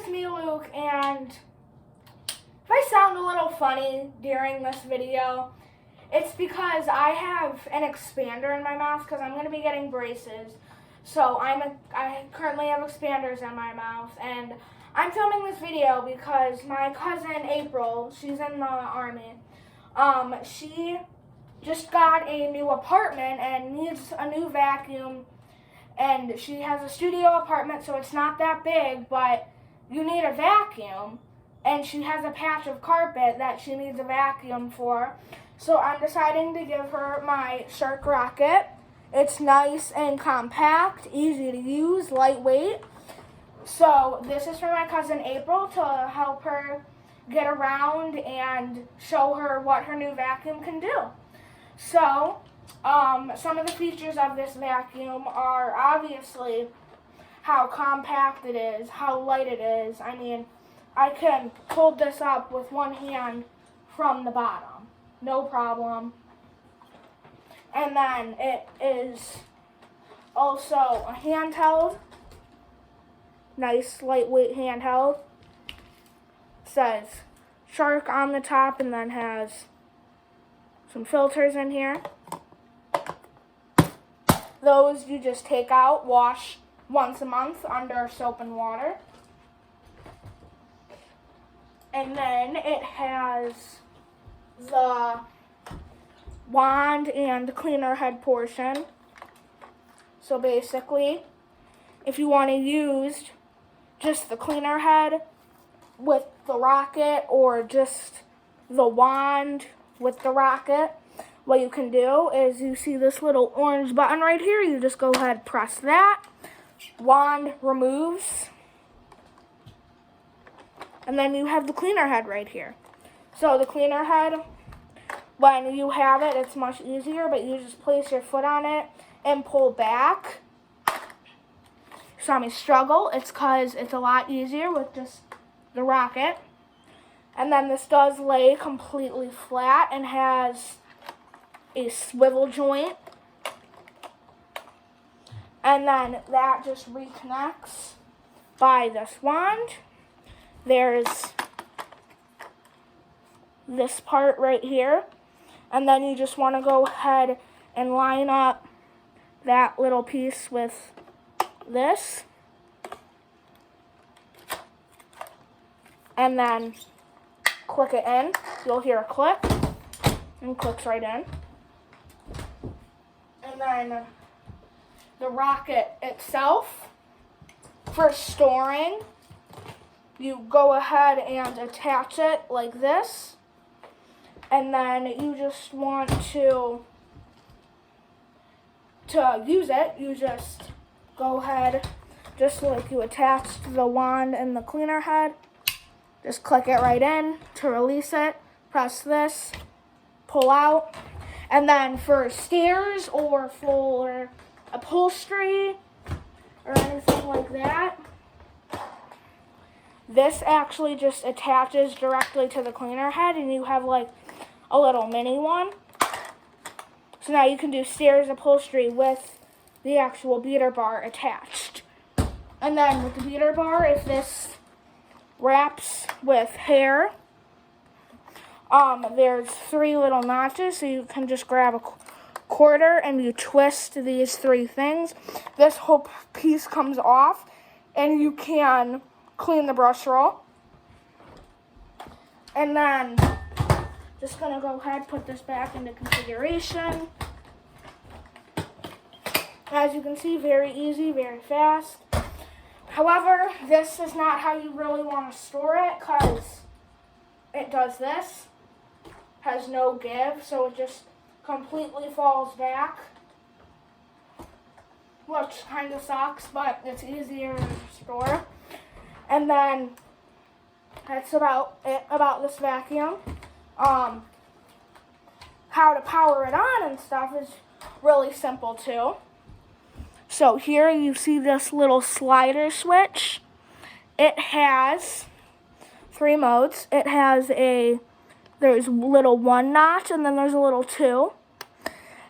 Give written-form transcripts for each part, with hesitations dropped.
it's me, Luke, and if I sound a little funny during this video, it's because I have an expander in my mouth because I'm going to be getting braces. So I currently have expanders in my mouth, and I'm filming this video because my cousin April, she's in the army, she just got a new apartment and needs a new vacuum. And she has a studio apartment, so it's not that big, but you need a vacuum. And she has a patch of carpet that she needs a vacuum for. So I'm deciding to give her my Shark Rocket. It's nice and compact, easy to use, lightweight. So this is for my cousin April to help her get around and show her what her new vacuum can do. So some of the features of this vacuum are obviously how compact it is, how light it is. I mean, I can hold this up with one hand from the bottom, no problem. And then it is also a handheld, nice lightweight handheld. It says Shark on the top and then has some filters in here. Those you just take out, wash once a month under soap and water. And then it has the wand and cleaner head portion. So basically, if you want to use just the cleaner head with the rocket or just the wand with the rocket, what you can do is you see this little orange button right here. You just go ahead, press that. Wand removes. And then you have the cleaner head right here. So the cleaner head, when you have it, it's much easier, but you just place your foot on it and pull back. Saw me struggle. It's because it's a lot easier with just the rocket. And then this does lay completely flat and has a swivel joint, and then that just reconnects by this wand. There's this part right here, and then you just want to go ahead and line up that little piece with this, and then click it in. You'll hear a click, and clicks right in. And then the rocket itself, for storing, you go ahead and attach it like this. And then you just want to use it, you just go ahead, just like you attached the wand and the cleaner head, just click it right in. To release it, press this, pull out. And then for stairs or for upholstery or anything like that, this actually just attaches directly to the cleaner head, and you have like a little mini one. So now you can do stairs upholstery with the actual beater bar attached. And then with the beater bar, if this wraps with hair, there's 3 little notches, so you can just grab a quarter and you twist these 3 things. This whole piece comes off, and you can clean the brush roll. And then, just gonna go ahead, put this back into configuration. As you can see, very easy, very fast. However, this is not how you really want to store it, because it does this. Has no give, so it just completely falls back, which kind of sucks, but it's easier to store. And then that's about it about this vacuum. How to power it on and stuff is really simple too. So here you see this little slider switch. It has 3 modes. It has there's little 1 notch, and then there's a little 2.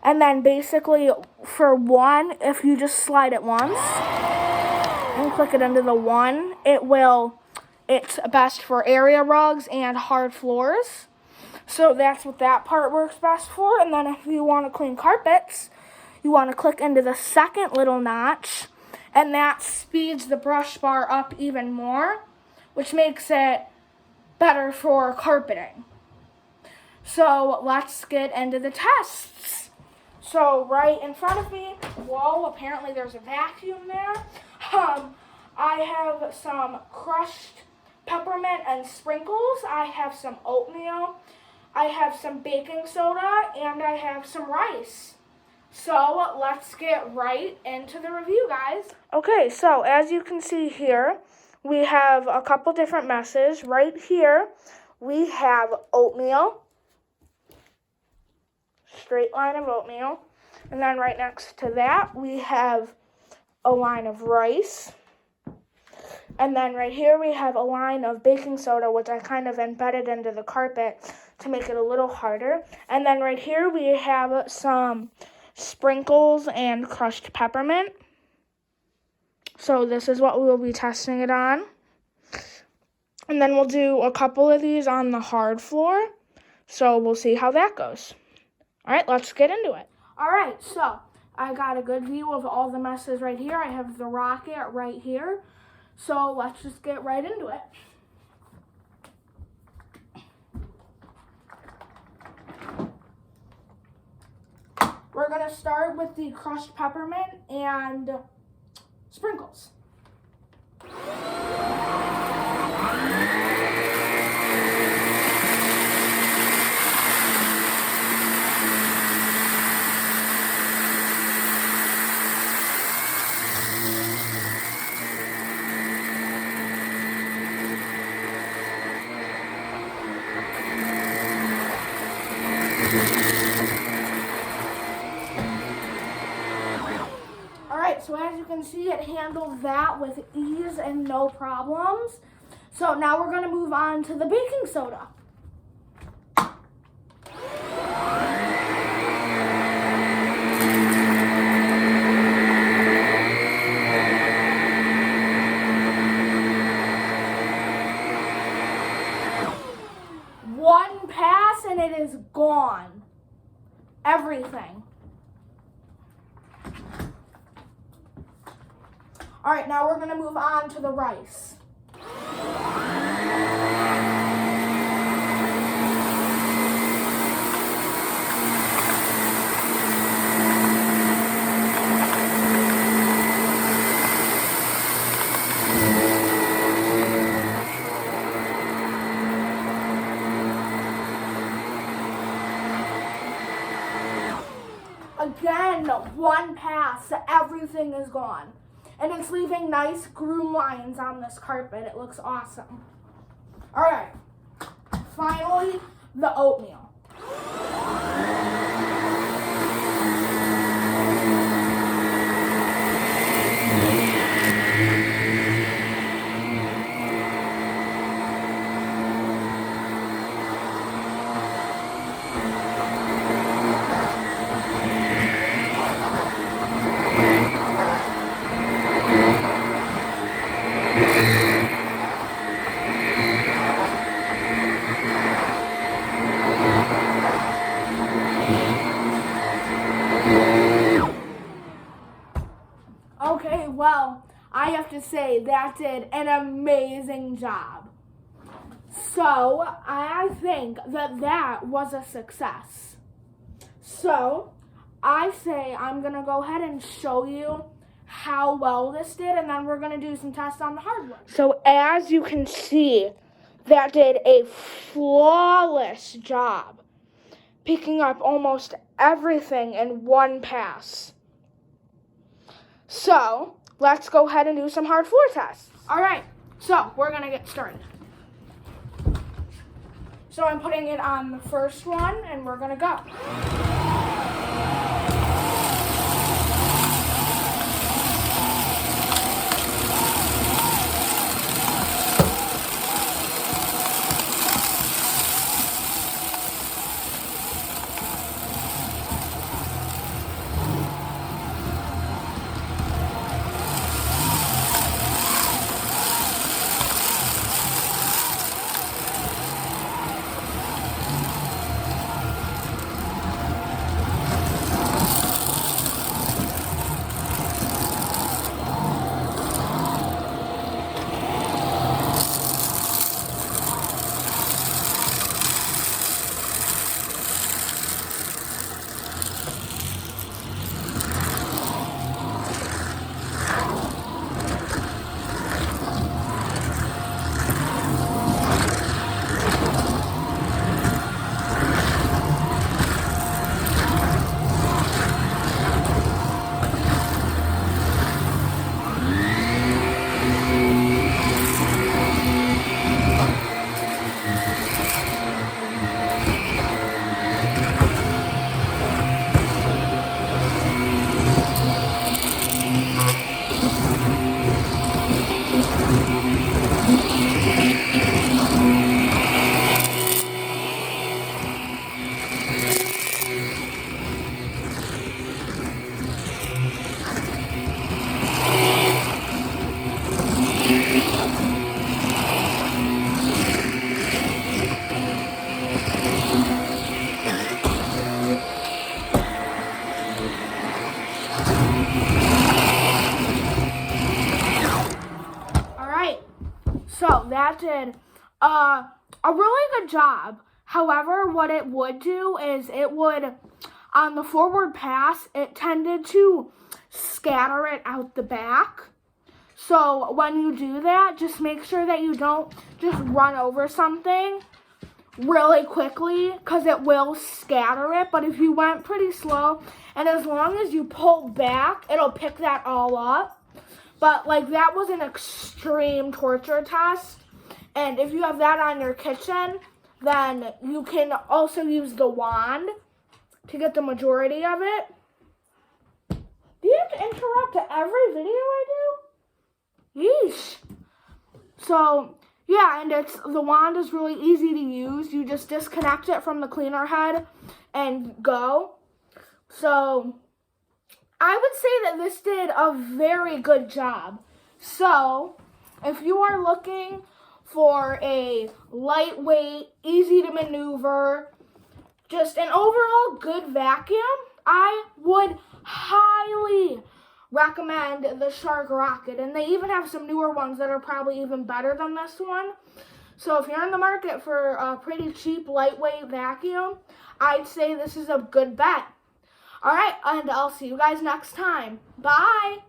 And then basically for 1, if you just slide it once and click it into the 1, it will it's best for area rugs and hard floors. So that's what that part works best for. And then if you want to clean carpets, you want to click into the second little notch, and that speeds the brush bar up even more, which makes it better for carpeting. So let's get into the tests. So right in front of me, whoa, apparently there's a vacuum there. I have some crushed peppermint and sprinkles. I have some oatmeal. I have some baking soda, and I have some rice. So let's get right into the review, guys. Okay, so as you can see here, we have a couple different messes. Right here, we have oatmeal. Straight line of oatmeal. And then right next to that, we have a line of rice. And then right here, we have a line of baking soda, which I kind of embedded into the carpet to make it a little harder. And then right here, we have some sprinkles and crushed peppermint. So this is what we will be testing it on. And then we'll do a couple of these on the hard floor. So we'll see how that goes. All right, let's get into it. All right, so I got a good view of all the messes right here. I have the rocket right here. So let's just get right into it. We're going to start with the crushed peppermint and sprinkles. So as you can see, it handled that with ease and no problems. So now we're going to move on to the baking soda. One pass and it is gone. Everything. All right, now we're going to move on to the rice. Again, one pass, everything is gone. And it's leaving nice groove lines on this carpet. It looks awesome. All right, finally, the oatmeal. Okay, well, I have to say that did an amazing job. So, I think that was a success. So, I say I'm going to go ahead and show you how well this did, and then we're going to do some tests on the hardwood. So, as you can see, that did a flawless job, picking up almost everything in one pass. So, let's go ahead and do some hard floor tests. All right, so we're going to get started. So I'm putting it on the first one, and we're going to go. Alright, so that did a really good job. However, what it would do is it would, on the forward pass, it tended to scatter it out the back. So when you do that, just make sure that you don't just run over something really quickly, because it will scatter it. But if you went pretty slow, and as long as you pull back, it'll pick that all up. But like, that was an extreme torture test. And if you have that on your kitchen, then you can also use the wand to get the majority of it. Do you have to interrupt every video I do? Yeesh. So, yeah, and the wand is really easy to use. You just disconnect it from the cleaner head and go. So, I would say that this did a very good job. So, if you are looking for a lightweight, easy to maneuver, just an overall good vacuum, I would highly recommend the Shark Rocket. And they even have some newer ones that are probably even better than this one. So if you're in the market for a pretty cheap, lightweight vacuum, I'd say this is a good bet. All right, and I'll see you guys next time. Bye.